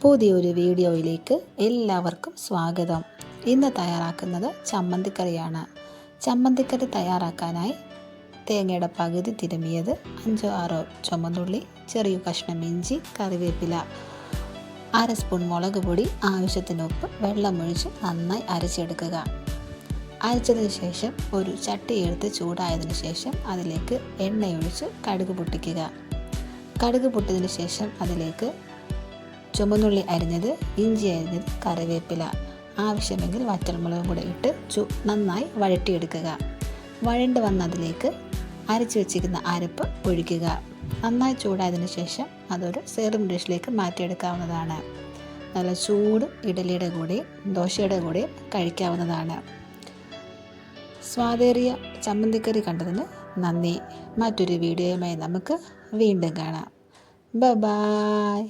പുതിയൊരു വീഡിയോയിലേക്ക് എല്ലാവർക്കും സ്വാഗതം. ഇന്ന് തയ്യാറാക്കുന്നത് ചമ്മന്തിക്കറിയാണ്. ചമ്മന്തിക്കറി തയ്യാറാക്കാനായി തേങ്ങയുടെ പകുതി തിരുമിയത്, 5-6 ചുമന്നുള്ളി, ചെറിയ കഷ്ണം ഇഞ്ചി, കറിവേപ്പില, 1/2 സ്പൂൺ മുളക് പൊടി, ആവശ്യത്തിന് ഉപ്പ്, വെള്ളമൊഴിച്ച് നന്നായി അരച്ചെടുക്കുക. അരച്ചതിന് ശേഷം ഒരു ചട്ടി എടുത്ത് ചൂടായതിനു ശേഷം അതിലേക്ക് എണ്ണയൊഴിച്ച് കടുക് പൊട്ടിക്കുക. കടുക് പൊട്ടിയതിന് ശേഷം അതിലേക്ക് ചുമന്നുള്ളി അരിഞ്ഞത്, ഇഞ്ചി അരിഞ്ഞത്, കറിവേപ്പില, ആവശ്യമെങ്കിൽ വറ്റൽമുളകും കൂടെ ഇട്ട് നന്നായി വഴറ്റിയെടുക്കുക. വഴണ്ട് വന്ന് അതിലേക്ക് അരച്ച് വെച്ചിരിക്കുന്ന അരപ്പ് ഒഴിക്കുക. നന്നായി ചൂടായതിനു ശേഷം അതൊരു സെർവിങ് ഡിഷിലേക്ക് മാറ്റിയെടുക്കാവുന്നതാണ്. നല്ല ചൂട് ഇഡലിയുടെ കൂടെയും ദോശയുടെ കൂടെയും കഴിക്കാവുന്നതാണ്. സ്വാദേറിയ ചമ്മന്തിക്കറി കണ്ടതിന് നന്ദി. മറ്റൊരു വീഡിയോയുമായി നമുക്ക് വീണ്ടും കാണാം. ബൈ.